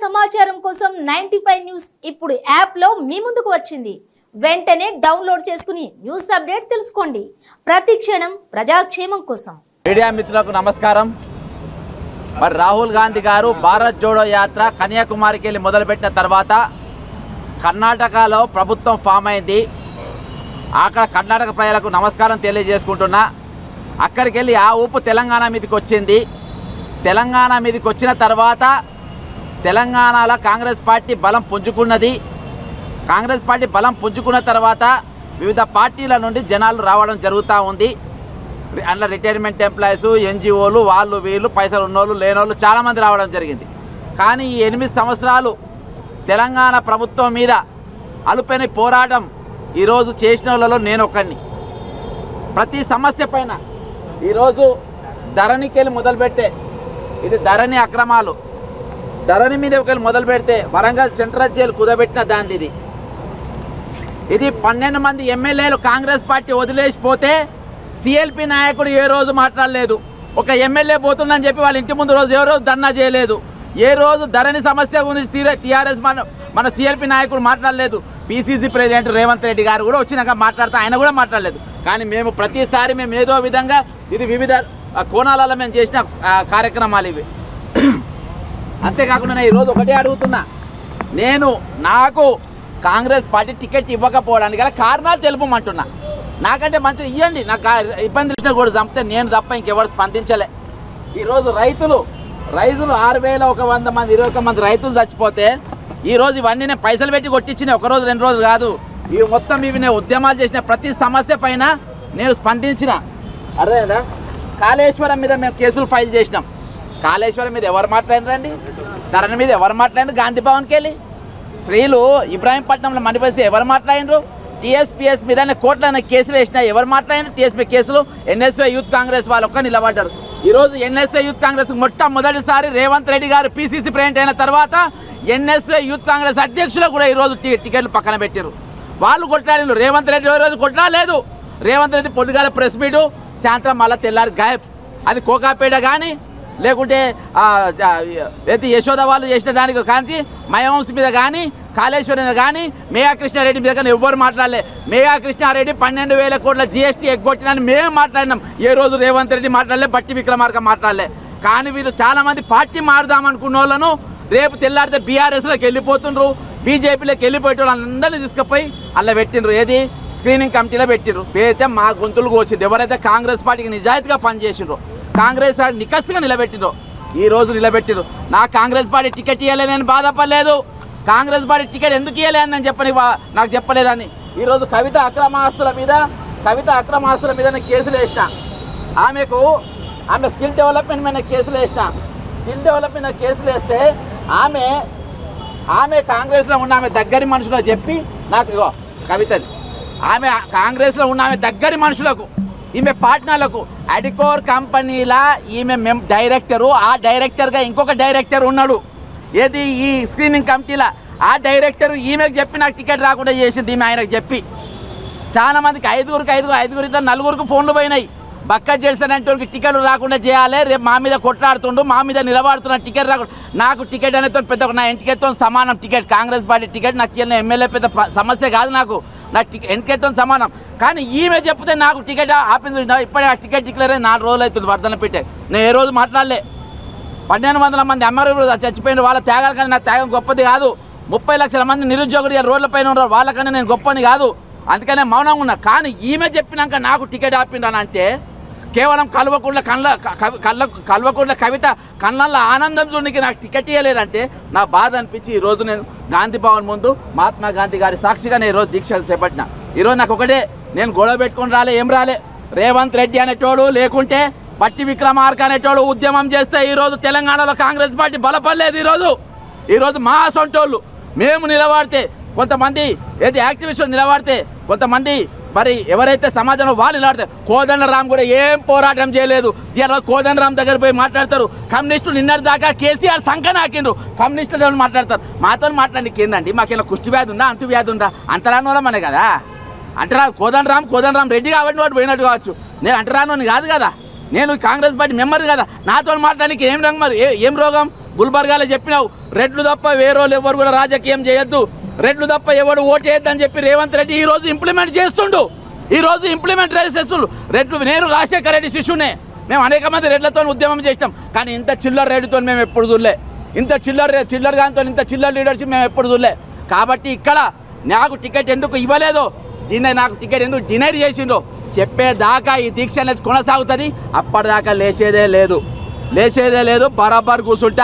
సమాచారం కోసం 95 న్యూస్ ఇప్పుడు యాప్ లో మీ ముందుకు వచ్చింది. వెంటనే డౌన్లోడ్ చేసుకుని న్యూస్ అప్డేట్ తెలుసుకోండి. ప్రతి క్షణం ప్రజాక్షేమం కోసం. మీడియా మిత్రులకు నమస్కారం. మరి రాహుల్ గాంధీ గారు భారత్ జోడో యాత్ర కన్యాకుమారికి వెళ్ళి మొదలుపెట్టిన తర్వాత కర్ణాటకలో ప్రభుత్వం ఫామ్ అయింది. అక్కడ కర్ణాటక ప్రజలకు నమస్కారం తెలియజేసుకుంటున్నా. అక్కడికి వెళ్ళి ఆ ఊపు తెలంగాణ మీదకి వచ్చింది. తెలంగాణ మీదకి వచ్చిన తర్వాత తెలంగాణలో కాంగ్రెస్ పార్టీ బలం పుంజుకున్నది. కాంగ్రెస్ పార్టీ బలం పుంజుకున్న తర్వాత వివిధ పార్టీల నుండి జనాలు రావడం జరుగుతూ ఉంది. అందులో రిటైర్మెంట్ ఎంప్లాయీస్, ఎన్జిఓలు, వాళ్ళు వీళ్ళు, పైసలు ఉన్నోళ్ళు లేనోళ్ళు చాలామంది రావడం జరిగింది. కానీ ఈ 8 సంవత్సరాలు తెలంగాణ ప్రభుత్వం మీద అలుపెని పోరాటం ఈరోజు చేసిన వాళ్ళలో నేను ఒకడిని. ప్రతి సమస్య పైన ఈరోజు ధరణికి వెళ్ళి మొదలుపెట్టే, ఇది ధరణి అక్రమాలు, ధరణి మీద ఒకళ్ళు మొదలు పెడితే వరంగల్ సెంట్రల్ జైలు కుదబెట్టిన దాంది. ఇది 12 మంది ఎమ్మెల్యేలు కాంగ్రెస్ పార్టీ వదిలేసిపోతే సిఎల్పి నాయకుడు ఏ రోజు మాట్లాడలేదు. ఒక ఎమ్మెల్యే పోతుందని చెప్పి వాళ్ళ ఇంటి ముందు రోజు ఏ రోజు ధర్నా చేయలేదు. ఏ రోజు ధరణి సమస్య గురించి టీఆర్ఎస్ మన సిఎల్పి నాయకుడు మాట్లాడలేదు. పిసిసి ప్రెసిడెంట్ రేవంత్ రెడ్డి గారు కూడా వచ్చినాక మాట్లాడితే ఆయన కూడా మాట్లాడలేదు. కానీ మేము ప్రతిసారి మేము ఏదో విధంగా ఇది వివిధ కోణాలలో మేము చేసిన కార్యక్రమాలు ఇవి. అంతేకాకుండా ఈరోజు ఒకటే అడుగుతున్నా, నాకు కాంగ్రెస్ పార్టీ టికెట్ ఇవ్వకపోవడానికి గల కారణాలు తెలుపమంటున్నా. నాకంటే మంచిగా ఇవ్వండి, నాకు ఇబ్బంది ఇచ్చినా కూడా చంపితే నేను తప్ప ఇంకెవరు స్పందించలే. ఈరోజు రైతులు 6,100 మంది 21 మంది రైతులు చచ్చిపోతే ఈరోజు ఇవన్నీ నేను పైసలు పెట్టి కొట్టించిన ఒకరోజు 2 రోజులు కాదు. ఇవి మొత్తం నేను ఉద్యమాలు చేసిన ప్రతి సమస్య పైన నేను స్పందించిన. అర్థమైందా? కాళేశ్వరం మీద మేము కేసులు ఫైల్ చేసినాం. కాళేశ్వరం మీద ఎవరు మాట్లాడినారండి? ధరణి మీద ఎవరు మాట్లాడినారు? గాంధీ భవన్కి వెళ్ళి స్త్రీలు ఇబ్రాహీంపట్నంలో మణిపరిస్తే ఎవరు మాట్లాడినారు? టీఎస్పీఎస్ మీద కోట్ల కేసులు వేసినా ఎవరు మాట్లాడినారు? టీఎస్పీ కేసులు ఎన్ఎస్వై యూత్ కాంగ్రెస్ వాళ్ళు ఒక్క నిలబడ్డారు. ఈరోజు ఎన్ఎస్వై యూత్ కాంగ్రెస్ మొట్టమొదటిసారి రేవంత్ రెడ్డి గారు పిసిసి ప్రెసిడెంట్ అయిన తర్వాత ఎన్ఎస్వై యూత్ కాంగ్రెస్ అధ్యక్షులు కూడా ఈరోజు టికెట్లు పక్కన పెట్టారు. వాళ్ళు కొట్లాడినారు. రేవంత్ రెడ్డి రోజు కొట్లాడలేదు. రేవంత్ రెడ్డి పొద్దుగాల ప్రెస్ మీటు, సాయంత్రం మళ్ళీ తెల్లారి గాయబ్. అది కోకాపేట కానీ లేకుంటే యశోద వాళ్ళు చేసిన దానికి కాంచి మయవంశ్ మీద కానీ కాళేశ్వరం మీద కానీ మేఘా కృష్ణారెడ్డి మీద కానీ ఎవ్వరు మాట్లాడలే. మేఘా కృష్ణారెడ్డి 12,000 కోట్ల జీఎస్టీ ఎగ్గొట్టినని మేము మాట్లాడినాం. ఏ రోజు రేవంత్ రెడ్డి మాట్లాడలే, బట్టి విక్రమార్క మాట్లాడలే. కానీ వీళ్ళు చాలామంది పార్టీ మారుదామనుకున్న వాళ్ళను రేపు తెల్లారితే బీఆర్ఎస్లోకి వెళ్ళిపోతుండ్రు, బీజేపీలోకి వెళ్ళిపోయే వాళ్ళందరినీ తీసుకుపోయి అలా పెట్టిండ్రు. ఏది స్క్రీనింగ్ కమిటీలో పెట్టిండ్రు. పేరితే మా గొంతులు కోసిండ్రు. ఎవరైతే కాంగ్రెస్ పార్టీకి నిజాయితీగా పనిచేసిండ్రో, కాంగ్రెస్ నికస్సుగా నిలబెట్టిండ్రు, ఈ రోజు నిలబెట్టిండ్రు. నాకు కాంగ్రెస్ పార్టీ టికెట్ ఇవ్వలే, నేను బాధపడలేదు. కాంగ్రెస్ పార్టీ టికెట్ ఎందుకు ఇవ్వలే అని నేను నాకు చెప్పలేదని. ఈరోజు కవిత అక్రమాస్తుల మీద నేను కేసులు వేసిన. ఆమె స్కిల్ డెవలప్మెంట్ మీద కేసులు వేసిన. స్కిల్ డెవలప్మెంట్ కేసులు వేస్తే ఆమె కాంగ్రెస్లో ఉన్న ఆమె దగ్గరి మనుషులకు చెప్పి నాకు కవితది ఆమె కాంగ్రెస్లో ఉన్న ఆమె దగ్గరి మనుషులకు, ఈమె పార్ట్నర్లకు అడికోర్ కంపెనీలా ఈమె డైరెక్టరు, ఆ డైరెక్టర్గా ఇంకొక డైరెక్టర్ ఉన్నాడు. ఏది ఈ స్క్రీనింగ్ కమిటీలో ఆ డైరెక్టర్ ఈమెకు చెప్పి నాకు టికెట్ రాకుండా చేసింది. ఈమె ఆయనకు చెప్పి చాలా మందికి ఐదుగురు ఇట్లా 4 ఫోన్లు పోయినాయి. బక్క జెడ్సన్ అంటే వాళ్ళకి టికెట్లు రాకుండా చేయాలి, రేపు మా మీద కొట్లాడుతుండు, మా మీద నిలబడుతున్న టికెట్ రాకుండా. నాకు టికెట్ అనేది పెద్ద నా ఎన్టికెట్తో సమానం. టికెట్ కాంగ్రెస్ పార్టీ టికెట్ నాకు ఎమ్మెల్యే పెద్ద సమస్య కాదు. నాకు ఎన్నికతో సమానం. కానీ ఈమె చెప్తే నాకు టికెట్ ఆపింది. ఇప్పుడే ఆ టికెట్ డిక్లేర్ అయ్యి 4 రోజులు అవుతుంది వర్ధన పెట్టే. నేను ఏ రోజు మాట్లాడలే. 1,200 మంది అమరవీరులు చచ్చిపోయిన వాళ్ళ త్యాగాల కన్నా నా త్యాగం గొప్పది కాదు. 30 లక్షల మంది నిరుద్యోగులు రోడ్లపైన ఉన్నారు, వాళ్ళకన్నా నేను గొప్పని కాదు. అందుకనే మౌనంగా ఉన్నా. కానీ ఈమె చెప్పినాక నాకు టికెట్ ఆపిందని అంటే కేవలం కల్వకుంట్ల కవిత కళ్ళల్లో ఆనందం చూడడానికి నాకు టికెట్ ఇవ్వలేదంటే నా బాధ అనిపించి ఈరోజు నేను గాంధీ భవన్ ముందు మహాత్మా గాంధీ గారి సాక్షిగా నేను ఈరోజు దీక్ష చేపట్టిన. ఈరోజు నాకు ఒకటే, నేను గొడవ పెట్టుకుని ఏం రాలే. రేవంత్ రెడ్డి అనేటోడు లేకుంటే బట్టి విక్రమార్క అనేటోడు ఉద్యమం చేస్తే ఈరోజు తెలంగాణలో కాంగ్రెస్ పార్టీ బలపడలేదు. ఈరోజు మా సొంటోళ్ళు మేము నిలబడితే, కొంతమంది ఏది యాక్టివిస్టులు నిలబడితే, కొంతమంది మరి ఎవరైతే సమాజంలో వాళ్ళు నిలబడితే, కోదండరామ్ కూడా ఏం పోరాటం చేయలేదు. ఇలా కోదండరామ్ దగ్గర పోయి మాట్లాడతారు. కమ్యూనిస్టులు నిన్నటి దాకా కేసీఆర్ సంఖన ఆకిండ్రు, కమ్యూనిస్టులు మాట్లాడతారు. మాతో మాట్లాడడానికి ఏందండి? మాకేనా కుష్టి వ్యాధి ఉందా, అంటు వ్యాధి ఉందా? అంటరాని వాళ్ళమనే కదా. కోదండరామ్ రెడ్డి కాబట్టి వాడు పోయినట్టు కావచ్చు. నేను అంటరాని కాదు కదా. నేను కాంగ్రెస్ పార్టీ మెంబర్ కదా. నాతో మాట్లాడడానికి ఏం రంగు మరి ఏం రోగం? గుల్బర్గాలో చెప్పినావు రెడ్లు తప్ప వేరేవాళ్ళు ఎవరు కూడా రాజకీయం చేయొద్దు, రెడ్లు తప్ప ఎవరు ఓటు వేయొద్దని చెప్పి రేవంత్ రెడ్డి ఈరోజు ఇంప్లిమెంట్ చేస్తుండు. ఈరోజు ఇంప్లిమెంట్ చేస్తుండు. రెడ్లు నేను రాజశేఖర రెడ్డి శిష్యునే, మేము అనేక మంది రెడ్లతో ఉద్యమం చేసినాం. కానీ ఇంత చిల్లర రెడ్డితో మేము ఎప్పుడు చూడలే, ఇంత చిల్లర గాంతో ఇంత చిల్లర లీడర్షిప్ మేము ఎప్పుడు చూడలే. కాబట్టి ఇక్కడ నాకు టికెట్ ఎందుకు ఇవ్వలేదో, దీన్ని నాకు టికెట్ ఎందుకు డినైడ్ చేసిండో చెప్పేదాకా ఈ దీక్ష అనేది కొనసాగుతుంది. అప్పటిదాకా లేచేదే లేదు, బరాబర్ కూర్చుంటా.